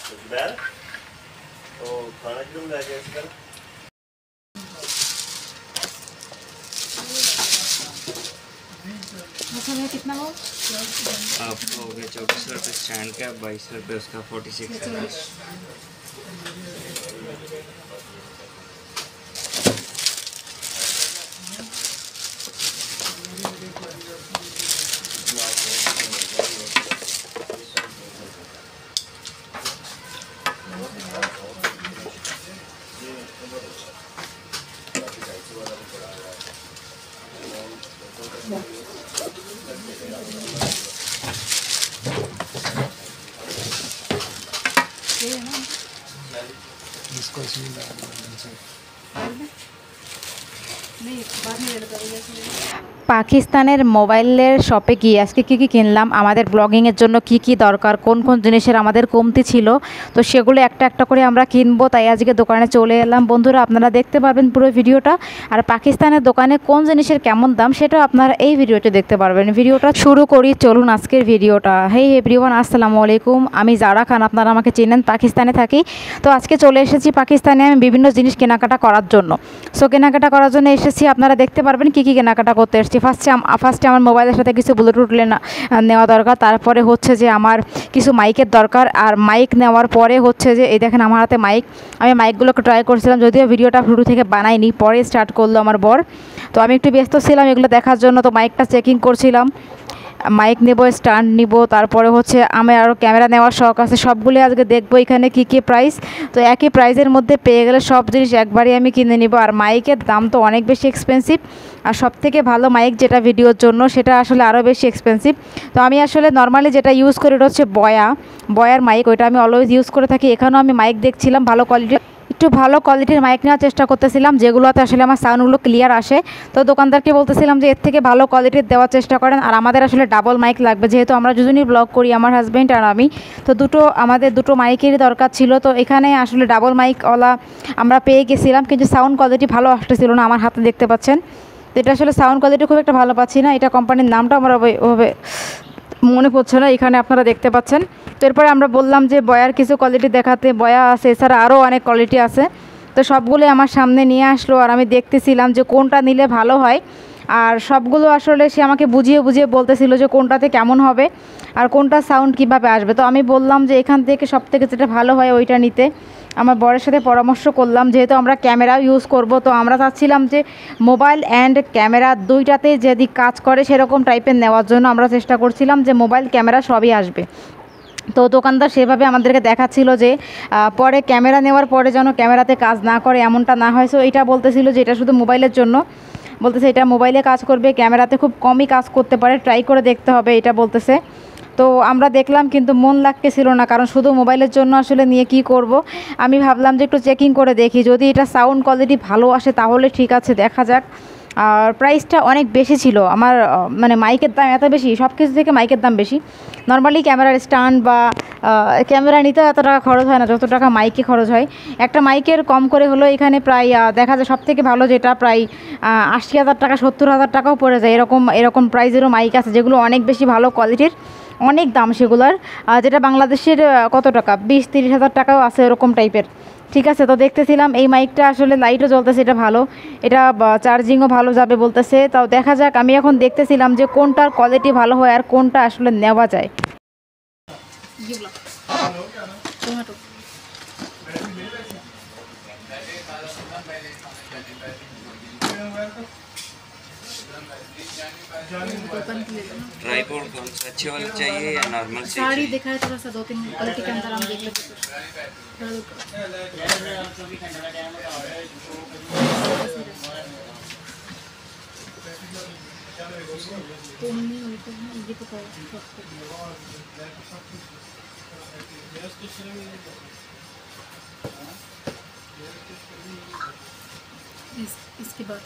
दोपहर तो खाना क्यों लाया इसका? कितना हो? आपको हो गया 24 रुपये स्टैंड का, 22 रुपये उसका, 46। इसको इसमें नहीं बाद में ले करेंगे। পাকিস্তানের মোবাইলের শপে গিয়ে আজকে কী কিনলাম, আমাদের ব্লগিংয়ের জন্য কি দরকার, কোন জিনিসের আমাদের কমতি ছিল, তো সেগুলো একটা একটা করে আমরা কিনবো। তাই আজকে দোকানে চলে এলাম। বন্ধুরা আপনারা দেখতে পারবেন পুরো ভিডিওটা, আর পাকিস্তানের দোকানে কোন জিনিসের কেমন দাম সেটাও আপনারা এই ভিডিওতে দেখতে পারবেন। ভিডিওটা শুরু করি, চলুন আজকের ভিডিওটা। হেই এভরিওয়ান, আসসালামু আলাইকুম। আমি জারা খান, আপনারা আমাকে চেনেন, পাকিস্তানে থাকি। তো আজকে চলে এসেছি পাকিস্তানে আমি বিভিন্ন জিনিস কেনাকাটা করার জন্য। সো কেনাকাটা করার জন্য এসেছি, আপনারা দেখতে পারবেন কি কেনাকাটা করতে এসেছি। ফার্স্টে আমার মোবাইলের সাথে কিছু ব্লুটুথ নেওয়া দরকার, তারপরে হচ্ছে যে আমার কিছু মাইকের দরকার, আর মাইক নেওয়ার পরে হচ্ছে যে এই দেখেন আমার হাতে মাইক। আমি মাইকগুলোকে ট্রাই করছিলাম, যদিও ভিডিওটা শুরু থেকে বানাইনি, পরে স্টার্ট করলো আমার বর। তো আমি একটু ব্যস্ত ছিলাম এগুলো দেখার জন্য, তো মাইকটা চেকিং করছিলাম। মাইক নেব, স্ট্যান্ড নিব, তারপরে হচ্ছে আমি আরও ক্যামেরা নেওয়ার শখ আছে, সবগুলি আজকে দেখবো এখানে কী প্রাইস। তো একই প্রাইসের মধ্যে পেয়ে গেলে সব জিনিস একবারই আমি কিনে নিব। আর মাইকের দাম তো অনেক বেশি এক্সপেন্সিভ, আর সবথেকে ভালো মাইক যেটা ভিডিওর জন্য সেটা আসলে আরও বেশি এক্সপেন্সিভ। তো আমি আসলে নর্মালি যেটা ইউজ করি ওটা হচ্ছে বয়ার মাইক, ওইটা আমি অলওয়েজ ইউজ করে থাকি। এখানেও আমি মাইক দেখছিলাম ভালো কোয়ালিটির, একটু ভালো কোয়ালিটির মাইক নেওয়ার চেষ্টা করতেছিলাম, যেগুলোতে আসলে আমার সাউন্ডগুলো ক্লিয়ার আসে। তো দোকানদারকে বলতেছিলাম যে এর থেকে ভালো কোয়ালিটির দেওয়ার চেষ্টা করেন। আর আমাদের আসলে ডাবল মাইক লাগবে, যেহেতু আমরা দুজনই ব্লগ করি, আমার হাজব্যান্ড আর আমি। তো আমাদের দুটো মাইকেরই দরকার ছিল। তো এখানে আসলে ডাবল মাইকওয়ালা আমরা পেয়ে গেছিলাম, কিন্তু সাউন্ড কোয়ালিটি ভালো আসতেছিল না, আমার হাতে দেখতে পাচ্ছেন। তো এটা আসলে সাউন্ড কোয়ালিটি খুব একটা ভালো পাচ্ছি না, এটা কোম্পানির নামটা আমার ওইভাবে মনে পড়ছে না, এখানে আপনারা দেখতে পাচ্ছেন। তো এরপরে আমরা বললাম যে বয়ার কিছু কোয়ালিটি দেখাতে, বয়া আছে, এছাড়া আরও অনেক কোয়ালিটি আছে। তো সবগুলোই আমার সামনে নিয়ে আসলো, আর আমি দেখতেছিলাম যে কোনটা নিলে ভালো হয়। আর সবগুলো আসলে সে আমাকে বুঝিয়ে বলতেছিল যে কোনটাতে কেমন হবে আর কোনটা সাউন্ড কিভাবে আসবে। তো আমি বললাম যে এখান থেকে সব থেকে যেটা ভালো হয় ওইটা নিতে। আমার বরের সাথে পরামর্শ করলাম, যেহেতু আমরা ক্যামেরাও ইউজ করব, তো আমরা চাচ্ছিলাম যে মোবাইল অ্যান্ড ক্যামেরা দুইটাতে যদি কাজ করে সেরকম টাইপের নেওয়ার জন্য আমরা চেষ্টা করছিলাম যে মোবাইল ক্যামেরা সবই আসবে। তো দোকানদার সেভাবে আমাদেরকে দেখাচ্ছিল যে পরে ক্যামেরা নেওয়ার পরে যেন ক্যামেরাতে কাজ না করে, এমনটা না হয়। সো এটা বলতেছিল যে এটা শুধু মোবাইলের জন্য, বলতেছে এটা মোবাইলে কাজ করবে, ক্যামেরাতে খুব কমই কাজ করতে পারে, ট্রাই করে দেখতে হবে, এটা বলতেছে। তো আমরা দেখলাম, কিন্তু মন লাগতেছিল না, কারণ শুধু মোবাইলের জন্য আসলে নিয়ে কি করব। আমি ভাবলাম যে একটু চেকিং করে দেখি, যদি এটা সাউন্ড কোয়ালিটি ভালো আসে তাহলে ঠিক আছে, দেখা যাক। আর প্রাইসটা অনেক বেশি ছিল আমার, মানে মাইকের দাম এত বেশি, সব কিছু থেকে মাইকের দাম বেশি। নর্মালি ক্যামেরার স্ট্যান্ড বা ক্যামেরা নিতে এত টাকা খরচ হয় না যত টাকা মাইকে খরচ হয়। একটা মাইকের কম করে হলো এখানে প্রায় দেখা যায় সব থেকে ভালো যেটা প্রায় 80,000 টাকা 70,000 টাকাও পড়ে যায়, এরকম প্রাইজেরও মাইক আছে, যেগুলো অনেক বেশি ভালো কোয়ালিটির, অনেক দাম সেগুলোর। যেটা বাংলাদেশের কত টাকা 20-30 হাজার টাকাও আছে এরকম টাইপের। ঠিক আছে, তো দেখতেছিলাম এই মাইকটা আসলে লাইটও জ্বলতেছে, এটা ভালো, এটা চার্জিংও ভালো যাবে বলতেছে। তাও দেখা যাক, আমি এখন দেখতেছিলাম যে কোনটার কোয়ালিটি ভালো হয় আর কোনটা আসলে নেওয়া যায়। ट्राइपॉड कौन सा अच्छे वाला चाहिए या नॉर्मल साड़ी दिखाए थोड़ा सा, 2-3 क्वालिटी के अंदर हम देख लेते हैं। इसकी बात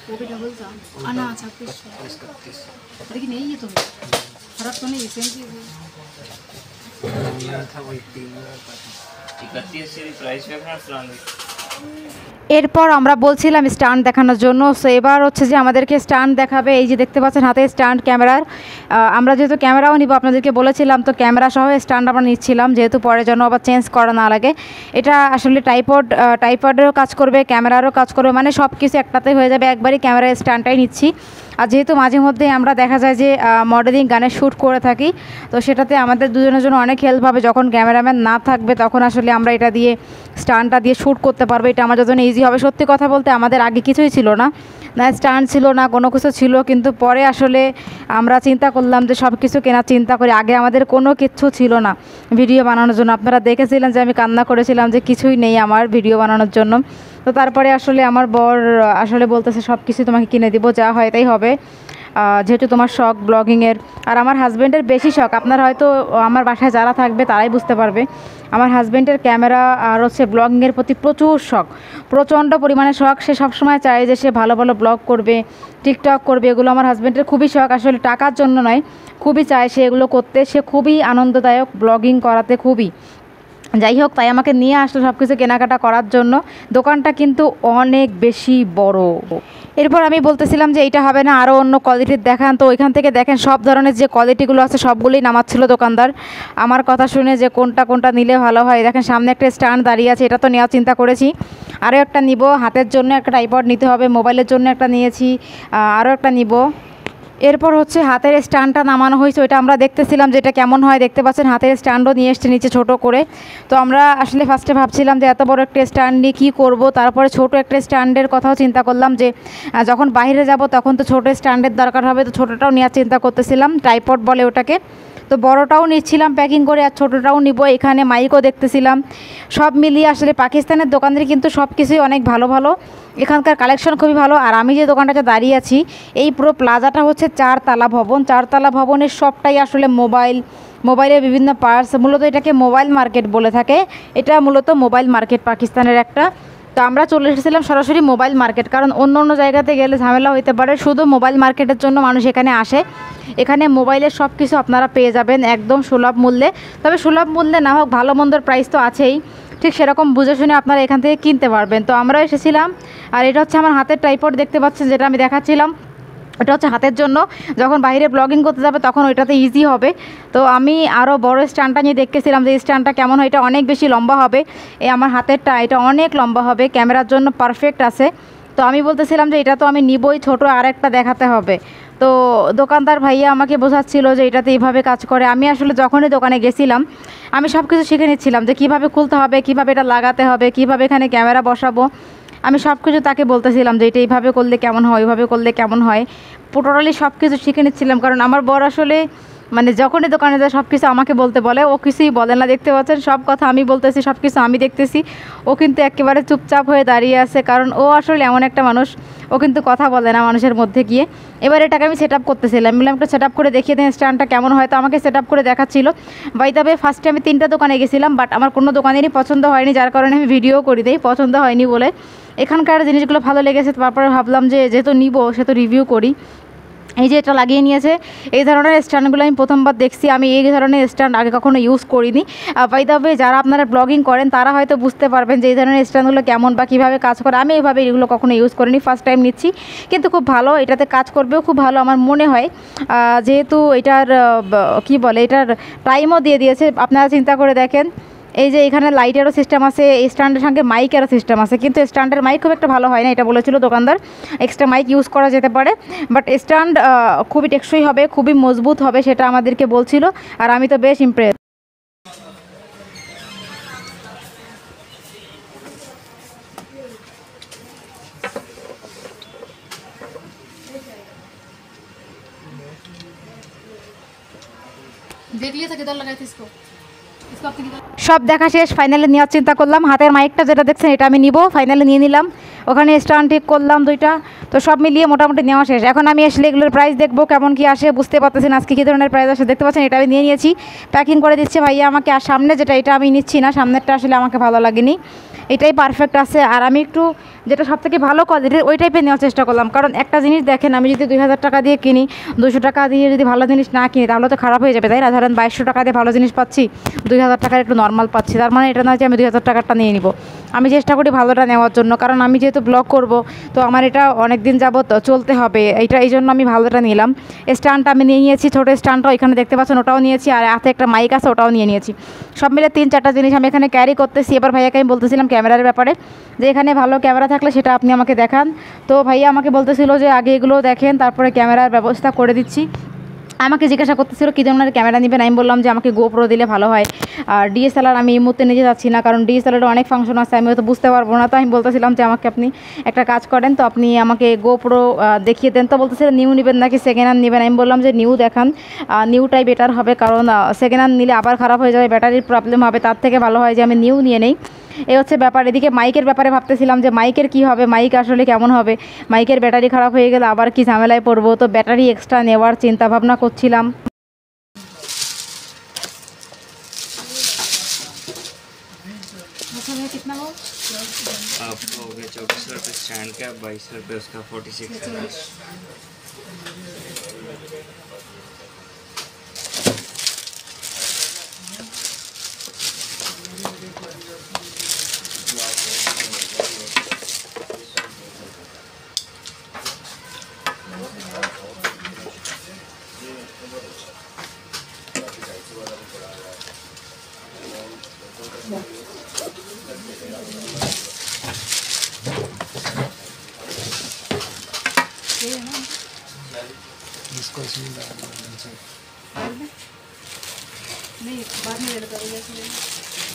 वो भी डबल था ना, 36, लेकिन नहीं, ये तो फर्क तो नहीं, सेम चीज़ है। 31 प्राइस पे अपना এরপর আমরা বলছিলাম স্ট্যান্ড দেখানোর জন্য। সো এবার হচ্ছে যে আমাদেরকে স্ট্যান্ড দেখাবে। এই যে দেখতে পাচ্ছেন হাতে স্ট্যান্ড ক্যামেরার। আমরা যেহেতু ক্যামেরাও নিব আপনাদেরকে বলেছিলাম, তো ক্যামেরা সহ স্ট্যান্ড আমরা নিচ্ছিলাম, যেহেতু পরে যেন আবার চেঞ্জ করা না লাগে। এটা আসলে টাইপডেরও কাজ করবে, ক্যামেরারও কাজ করবে, মানে সব কিছু একটাতে হয়ে যাবে। একবারই ক্যামেরার স্ট্যান্ডটাই নিচ্ছি। আর যেহেতু মাঝে মধ্যে আমরা দেখা যায় যে মডেলিং গানের শ্যুট করে থাকি, তো সেটাতে আমাদের দুজনের জন্য অনেক হেল্প হবে। যখন ক্যামেরাম্যান না থাকবে তখন আসলে আমরা এটা দিয়ে স্ট্যান্ডটা দিয়ে শ্যুট করতে পারবো। এটা আমাদের জন্য ইজি হবে। সত্যি কথা বলতে আমাদের আগে কিছুই ছিল না, না স্ট্যান্ড ছিল না, কোনো কিছু ছিল, কিন্তু পরে আসলে আমরা চিন্তা করলাম যে সব কিছু কেনার চিন্তা করি। আগে আমাদের কোনো কিছু ছিল না ভিডিও বানানোর জন্য। আপনারা দেখেছিলেন যে আমি কান্না করেছিলাম যে কিছুই নেই আমার ভিডিও বানানোর জন্য। তো তারপরে আসলে আমার বর আসলে বলতেছে সব কিছু তোমাকে কিনে দিব, যা হয় তাই হবে, যেহেতু তোমার শখ ব্লগিংয়ের। আর আমার হাজব্যান্ডের বেশি শখ। আপনার হয়তো আমার বাসায় যারা থাকবে তারাই বুঝতে পারবে। আমার হাজব্যান্ডের ক্যামেরা আর হচ্ছে ব্লগিংয়ের প্রতি প্রচুর শখ, প্রচণ্ড পরিমাণে শখ। সে সবসময় চায় যে সে ভালো ভালো ব্লগ করবে, টিকটক করবে। এগুলো আমার হাজব্যান্ডের খুবই শখ, আসলে টাকার জন্য নয়, খুবই চায় সে এগুলো করতে। সে খুবই আনন্দদায়ক ব্লগিং করাতে, খুবই। যাই হোক, তাই আমাকে নিয়ে আসলো সব কিছু কেনাকাটা করার জন্য। দোকানটা কিন্তু অনেক বেশি বড়। এরপর আমি বলতেছিলাম যে এইটা হবে না, আরও অন্য কোয়ালিটির দেখান। তো ওইখান থেকে দেখেন সব ধরনের যে কোয়ালিটিগুলো আছে সবগুলোই নামাচ্ছিল দোকানদার। আমার কথা শুনে যে কোনটা কোনটা নিলে ভালো হয়। দেখেন সামনে একটা স্ট্যান্ড দাঁড়িয়ে আছে, এটা তো নেওয়ার চিন্তা করেছি। আরও একটা নিব, হাতের জন্য একটা ট্রাইপড নিতে হবে, মোবাইলের জন্য একটা নিয়েছি, আরও একটা নিব। এরপর হচ্ছে হাতের স্ট্যান্ডটা নামানো হয়েছে, ওইটা আমরা দেখতেছিলাম যে এটা কেমন হয়। দেখতে পাচ্ছেন হাতের স্ট্যান্ডও নিয়ে এসছে নিচে ছোট করে। তো আমরা আসলে ফার্স্টে ভাবছিলাম যে এত বড় একটা স্ট্যান্ড নিয়ে কী করবো। তারপরে ছোট একটা স্ট্যান্ডের কথাও চিন্তা করলাম যে যখন বাইরে যাব তখন তো ছোট স্ট্যান্ডের দরকার হবে, তো ছোটোটাও নেওয়ার চিন্তা করতেছিলাম, ট্রাইপড বলে ওটাকে। তো বড়টাও নিচ্ছিলাম প্যাকিং করে, আর ছোটোটাও নিব। এখানে মাইকও দেখতেছিলাম। সব মিলিয়ে আসলে পাকিস্তানের দোকানের কিন্তু সব কিছুই অনেক ভালো ভালো, এখানকার কালেকশন খুবই ভালো। আর আমি যে দোকানটাতে দাঁড়িয়ে আছি, এই পুরো প্লাজাটা হচ্ছে 4 তালা ভবন। 4 তালা ভবনের সবটাই আসলে মোবাইলের বিভিন্ন পার্টস। মূলত এটাকে মোবাইল মার্কেট বলে থাকে। এটা মূলত মোবাইল মার্কেট পাকিস্তানের একটা। তো আমরা চলে এসেছিলাম সরাসরি মোবাইল মার্কেট, কারণ অন্য অন্য জায়গাতে গেলে ঝামেলা হতে পারে। শুধু মোবাইল মার্কেটের জন্য মানুষ এখানে আসে। এখানে মোবাইলের সব কিছু আপনারা পেয়ে যাবেন একদম সুলভ মূল্যে। তবে সুলভ মূল্যে না হোক, ভালো মন্দর প্রাইস তো আছেই, ঠিক সেরকম বুঝে শুনে আপনারা এখান থেকে কিনতে পারবেন। তো আমরা এসেছিলাম। আর এটা হচ্ছে আমার হাতের ট্রাইপড, দেখতে পাচ্ছেন যেটা আমি দেখাচ্ছিলাম। এটা হচ্ছে হাতের জন্য, যখন বাইরে ব্লগিং করতে যাবে তখন ওইটাতে ইজি হবে। তো আমি আরও বড় স্ট্যান্ডটা নিয়ে দেখতেছিলাম যে স্ট্যান্ডটা কেমন হয়। এটা অনেক বেশি লম্বা হবে, আমার হাতেরটা এটা অনেক লম্বা হবে, ক্যামেরার জন্য পারফেক্ট আছে। তো আমি বলতেছিলাম যে এটা তো আমি নিবই, ছোটো আরেকটা দেখাতে হবে। তো দোকানদার ভাইয়া আমাকে বোঝাচ্ছিল যে এটাতে এইভাবে কাজ করে। আমি আসলে যখনই দোকানে গেছিলাম আমি সব কিছু শিখে নিচ্ছিলাম যে কীভাবে খুলতে হবে, কীভাবে এটা লাগাতে হবে, কীভাবে এখানে ক্যামেরা বসাবো। আমি সব কিছু তাকে বলতেছিলাম যে এটা এইভাবে করলে কেমন হয়, ওইভাবে করলে কেমন হয়। টোটালি সব কিছু শিখে নিচ্ছিলাম, কারণ আমার বর আসলে মানে যখনই দোকানে যায় সব কিছু আমাকে বলতে বলে, ও কিছুই বলে না। দেখতে পাচ্ছেন সব কথা আমি বলতেছি, সব কিছু আমি দেখতেছি। ও কিন্তু একেবারে চুপচাপ হয়ে দাঁড়িয়ে আছে, কারণ ও আসলে এমন একটা মানুষ, ও কিন্তু কথা বলে না মানুষের মধ্যে গিয়ে। এবার এটাকে আমি সেট আপ করতেছিলাম, বললাম একটু সেট আপ করে দেখিয়ে দিন স্ট্যান্ডটা কেমন হয়। তো আমাকে সেট আপ করে দেখাচ্ছিল। বাই দ্য ওয়ে, ফার্স্টে আমি 3টা দোকানে গেছিলাম, বাট আমার কোনো দোকানেরই পছন্দ হয়নি, যার কারণে আমি ভিডিও করি দিই পছন্দ হয়নি বলে। এখানকার জিনিসগুলো ভালো লেগেছে, তারপরে ভাবলাম যে যেহেতু নিব সেহেতু রিভিউ করি। এই যে এটা লাগিয়ে নিয়েছে, এই ধরনের স্ট্যান্ডগুলো আমি প্রথমবার দেখছি। আমি এই ধরনের স্ট্যান্ড আগে কখনো ইউজ করিনি। বাই দ্য ওয়ে, যারা আপনারা ব্লগিং করেন তারা হয়তো বুঝতে পারবেন যে এই ধরনের স্ট্যান্ডগুলো কেমন বা কীভাবে কাজ করে। আমি এইভাবে এগুলো কখনো ইউজ করিনি, ফার্স্ট টাইম নিচ্ছি, কিন্তু খুব ভালো, এটাতে কাজ করবেও খুব ভালো আমার মনে হয়। যেহেতু এটার কি বলে, এটার টাইমও দিয়ে দিয়েছে। আপনারা চিন্তা করে দেখেন, এই যে এখানে লাইটেরও সিস্টেম আছে, এই স্ট্যান্ডের সঙ্গে মাইকেরও সিস্টেম আছে, কিন্তু স্ট্যান্ডের মাইক খুব একটা ভালো হয় না, এটা বলেছিল দোকানদার। এক্সট্রা মাইক ইউজ করা যেতে পারে, বাট স্ট্যান্ড খুবই টেকসই হবে, খুবই মজবুত হবে, সেটা আমাদেরকে বলছিল। আর আমি তো বেশ ইমপ্রেস। देख लिया था किधर लगाए थे इसको आपने किधर সব দেখা শেষ, ফাইনালি নেওয়ার চিন্তা করলাম। হাতের মাইকটা যেটা দেখছেন এটা আমি নিব, ফাইনালি নিয়ে নিলাম। ওখানে স্ট্যান্ড ঠিক করলাম 2টা। তো সব মিলিয়ে মোটামুটি নেওয়া শেষ। এখন আমি আসলে এগুলোর প্রাইস দেখবো কেমন কি আসে, বুঝতে পারতেছেন আজকে কী ধরনের প্রাইস আসে। দেখতে পাচ্ছেন এটা আমি নিয়ে নিয়েছি, প্যাকিং করে দিচ্ছে ভাইয়া আমাকে। আর সামনে যেটা, এটা আমি নিচ্ছি না, সামনেরটা আসলে আমাকে ভালো লাগেনি, এটাই পারফেক্ট আছে। আর আমি একটু যেটা সবথেকে ভালো কোয়ালিটির ওই টাইপের নেওয়ার চেষ্টা করলাম। কারণ একটা জিনিস দেখেন, আমি যদি 2000 টাকা দিয়ে কিনি, 200 টাকা দিয়ে যদি ভালো জিনিস না কিনি তাহলে তো খারাপ হয়ে যাবে, তাই না? ধরেন 2200 টাকা দিয়ে ভালো জিনিস পাচ্ছি, 2000 টাকার একটু নর্মাল পাচ্ছি, তার মানে এটা না যে আমি 2000 টাকারটা নিয়ে নিব। আমি চেষ্টা করি ভালোটা নেওয়ার জন্য, কারণ আমি যেহেতু ব্লগ করব তো আমার এটা অনেক দিন যাবত চলতে হবে, এই জন্য আমি ভালোটা নিলাম। স্ট্যান্ডটা আমি নিয়ে নিয়েছি, ছোটো স্ট্যান্ডটা এখানে দেখতে পাচ্ছেন ওটাও নিয়েছি, আর হাতে একটা মাইক আছে ওটাও নিয়ে নিয়েছি। সব মিলে 3-4টা জিনিস আমি এখানে ক্যারি করতেছি। এবার ভাইয়াকে আমি বলতেছিলাম ক্যামেরার ব্যাপারে, যে এখানে ভালো ক্যামেরা থাকলে সেটা আপনি আমাকে দেখান। তো ভাইয়া আমাকে বলতেছিল যে আগে এগুলো দেখেন, তারপরে ক্যামেরার ব্যবস্থা করে দিচ্ছি। আমাকে জিজ্ঞাসা করতেছিল কী ধরনের ক্যামেরা নেবেন। আমি বললাম যে আমাকে গোপ্রো দিলে ভালো হয়, আর ডিএসএলআর আমি এই মুহূর্তে নিতে যাচ্ছি না, কারণ ডিএসএলআরের অনেক ফাংশন আছে, আমি হয়তো বুঝতে পারবো না। তো আমি বলতেছিলাম যে আমাকে আপনি একটা কাজ করেন, তো আপনি আমাকে গোপ্রো দেখিয়ে দেন। তো বলতেছিলেন নিউ নেবেন নাকি সেকেন্ড হ্যান্ড নেবেন। আমি বললাম যে নিউ দেখান, নিউটাই বেটার হবে, কারণ সেকেন্ড হ্যান্ড নিলে আবার খারাপ হয়ে যাবে, ব্যাটারির প্রবলেম হবে, তার থেকে ভালো হয় যে আমি নিউ নিয়ে নেই। এই হচ্ছে ব্যাপার। এদিকে মাইকের ব্যাপারে ভাবতেছিলাম যে মাইকের কী হবে, মাইক আসলে কেমন হবে, মাইকের ব্যাটারি খারাপ হয়ে গেলে আবার কি ঝামেলায় পড়বো। তো ব্যাটারি এক্সট্রা নেওয়ার চিন্তা ভাবনা করছিলাম। कितना हो? आपका हो गया 2400 रुपये स्टैंड का, 2200 रुपये उसका, 46 का। नहीं बाद में ले करेंगे।